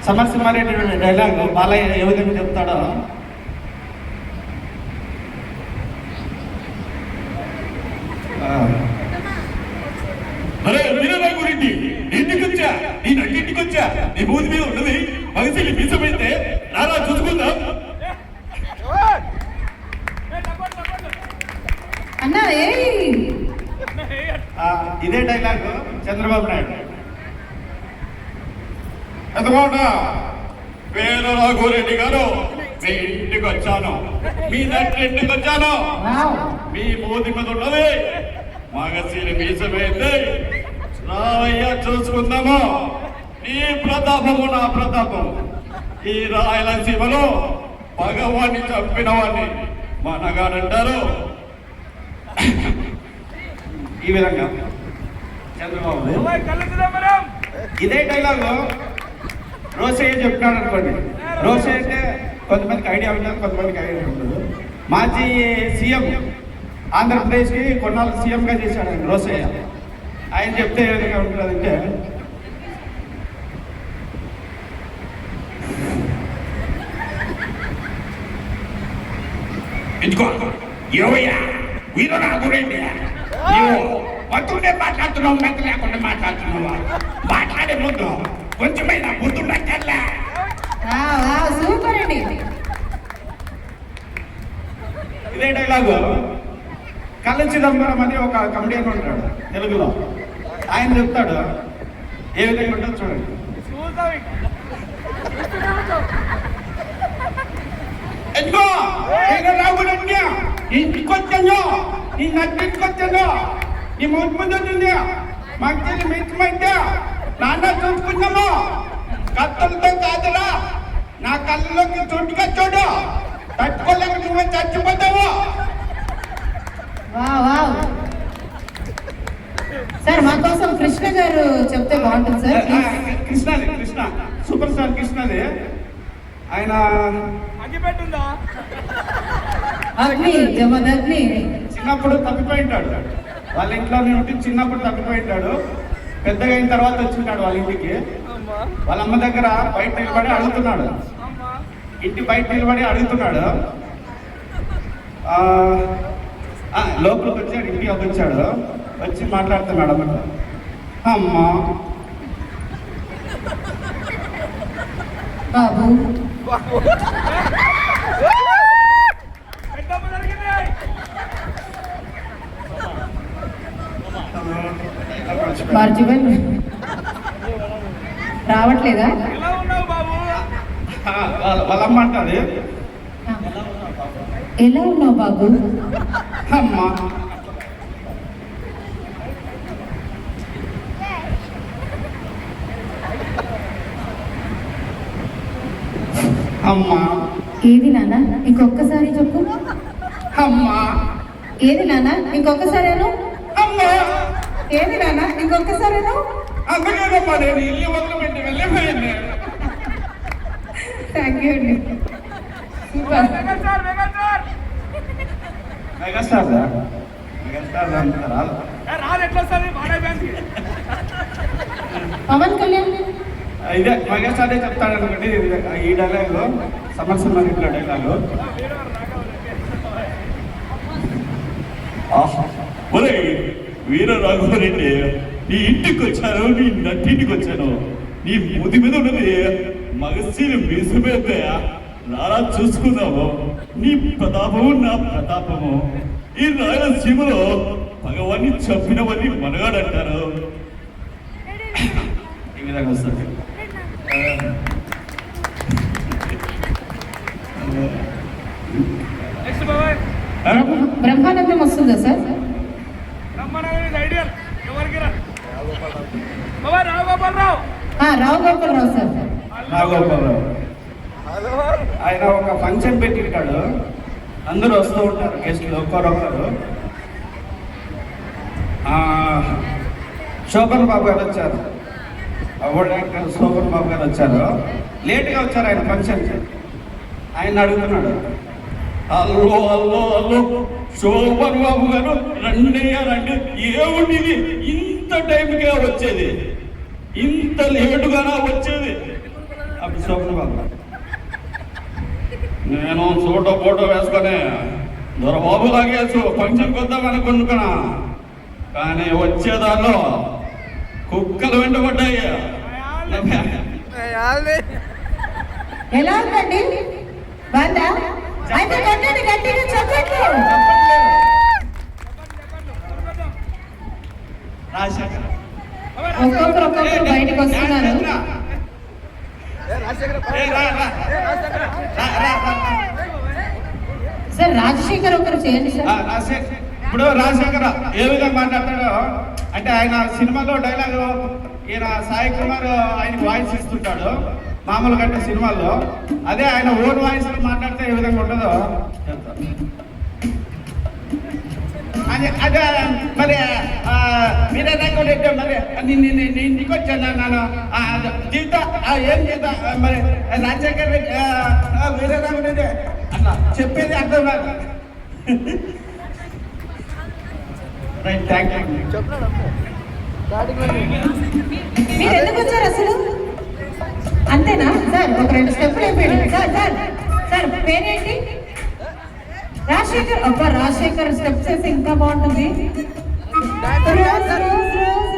Samarasimha Reddy dialogue Balayya ఏ విధంగా చెప్తాడో అరే వీరరాఘురెడ్డి ఇంటికి వచ్చా నేను అన్నింటికి వచ్చా నీ బూది మీద ఉన్నది మగసిలి మీసమైతే రారా చూసుకుందాం అన్నా ఇదే డైలాగ్ చంద్రబాబు నాయుడు. చంద్రబాబు వీరరాఘురెడ్డి గారు మీ ఇంటికి వచ్చాను, మీ ఇంటికి వచ్చాను, మీ బూది మీద ఉన్నది మగసిలి మీసమైతే రావయ్య చూసుకుందాము. నీ ప్రతాపము నా ప్రతాపం. ఈ రాయలసీమలో భగవాన్ని చంపిన వాడిని మనగాడంటారు. ఈ విధంగా చంద్రబాబు ఇదే డైలాగు రోసయ్య చెప్తున్నాడు అనుకోండి. రోసయ్య అంటే కొంతమందికి ఐడియా ఉంటుంది, కొంతమందికి ఐడియా ఉండదు. మాజీ సీఎం ఆంధ్రప్రదేశ్కి కొన్నాళ్ళు సీఎంగా చేశాడు ఆయన రోసయ్య. ఆయన చెప్తే ఏ విధంగా ఉంటుందంటే ఇదిగో ఏవయ్యా వీరరాఘురెడ్డి నీవు పట్టునే మాట్లాడుతున్నావు, మెత్త లేకుండా మాట్లాడుతున్నావా? మాట్లాడే ముందు కొంచెమైనా ముందుండక్కర్లే. సూపర్ అండి. ఇదే డైలాగు కళ్ళ చిదంబరం అని ఒక కమెడియన్ ఉంటాడు తెలుగులో. ఆయన చెప్తాడు ఏ విధంగా ఉంటుందో చూడండి. ఎదుగో వీరరాఘురెడ్డి ఇంటికి వచ్చాను, నీ నట్టింటికి వచ్చాను, నీ ముందు ముందు ఉంది మంచి మిత్రమైతే నాన్న చూసుకున్నాము. కత్తులతో కాదురా, నా కళ్ళలోకి చుట్టుగా చూడు, తట్టుకోలేక నువ్వు చచ్చిపోతావు. సార్ మా కోసం కృష్ణ గారు చెప్తే బాగుంటుంది సార్. కృష్ణది, కృష్ణ సూపర్ స్టార్ కృష్ణది. ఆయన చిన్నప్పుడు తప్పిపోయింటాడు, వాళ్ళ ఇంట్లోనే ఉంటే చిన్నప్పుడు తప్పిపోయింటాడు. పెద్దగా అయిన తర్వాత వచ్చింటాడు వాళ్ళ ఇంటికి. వాళ్ళ అమ్మ దగ్గర బయట నిలబడి అడుగుతున్నాడు, ఇంటి బయట నిలబడి అడుగుతున్నాడు. లోపలికి వచ్చాడు, ఇంటికి వచ్చాడు, వచ్చి మాట్లాడుతున్నాడు అన్నమాట. అమ్మా బాబు మార్జిబన్ రావట్లేదా? వాళ్ళమ్మ అంటది ఎలా ఉన్నావు బాబు? అమ్మా అమ్మా ఏది నాన్న ఇంకొకసారి చెప్పు. అమ్మా ఏది నాన్న ఇంకొకసారేను? అమ్మా ఏది నాన్న ఇంకొకసారేను? అందుకేనమ్మా నేను ఇల్లు వదిలిపెట్టి వెళ్ళిపోయింది. థ్యాంక్ యూ అండి. సూపర్. మెగాస్టార్ మెగాస్టార్ అంటారా? పవన్ కళ్యాణ్ ఇదే మెగాస్టారే చెప్తాడు అనుకోండి. ఈ డైలాగ్ సమరసింహారెడ్డి డైలాగు. ఒరే వీరరాఘురెడ్డి నీ ఇంటికి వచ్చాను, నీ నట్టింటికి వచ్చాను, నీ ముది మీద ఉన్నది మగసిరి మీసమేత రారా చూసుకుందాము. నీ ప్రతాపము నా ప్రతాపము. ఈ రాయలసీమలో భగవాన్ని చంపినవన్నీ మనగాడంటారు. ఈ విధంగా వస్తుంది. బ్రహ్మానందం వస్తుందా సార్? రావు గోపాలరావు సార్. రాఘోపాలరావు ఆయన ఒక ఫంక్షన్ పెట్టింటాడు, అందరూ వస్తూ ఉంటారు గెస్టులు ఒక్కరొక్కరు. శోభన్ బాబు గారు వచ్చారు, అవార్డ్ యాక్టర్ శోభన్ బాబు గారు వచ్చారు. లేట్గా వచ్చారు ఆయన ఫంక్షన్కి. ఆయన అడుగుతున్నాడు, అల్లో అల్లో అల్లో శోభన్ బాబు గారు రండయ్యా రండి. ఏముంది ఇంత టైంకే వచ్చేది, ఇంత లేటుగానా వచ్చేది? శోభన్ బాబు. నేను ఫోటో వేసుకొని దొరబాబు లాగేసు ఫంక్షన్కి వద్దాం అనుకున్నా, కానీ వచ్చేదారిలో కుక్కలు వెంటబడ్డాయి. ఎలా ఉందండి? బాగా అయితే కొట్టండి గట్టిగా చెప్పండి. రాజశేఖర్ ఒక్కొక్కరు బయటకు వస్తున్నారు. సార్ రాజశేఖర్ ఒకరు చేయండి సార్. ఇప్పుడు రాజశేఖర్ ఏ విధంగా మాట్లాడతాడో అంటే ఆయన సినిమాలో డైలాగ్ ఈయన సాయి కుమార్ ఆయనకు వాయిస్ ఇస్తుంటాడు మామూలు కంటే సినిమాల్లో, అదే ఆయన ఓన్ వాయిస్ మాట్లాడితే ఏ విధంగా ఉంటుందో అదే అదే మరి మీరే రేకొంటే మరి ఇంటికి వచ్చాను నేను జీవిత ఏం చేద్దా మరి రాజశేఖర్ మీరే రేకొంటే అట్లా చెప్పేది అర్థం కాదు. Right, thank you. మీరు ఎందుకు వచ్చారు అసలు? అంతేనా సార్? ఒక 2 స్టెప్పులు అయిపోయాడు. సార్ సార్ సార్ పేరేంటి? రాజశేఖర్. రాజశేఖర్ స్టెప్స్ వేసి ఇంకా బాగుంటుంది. Rose rose rose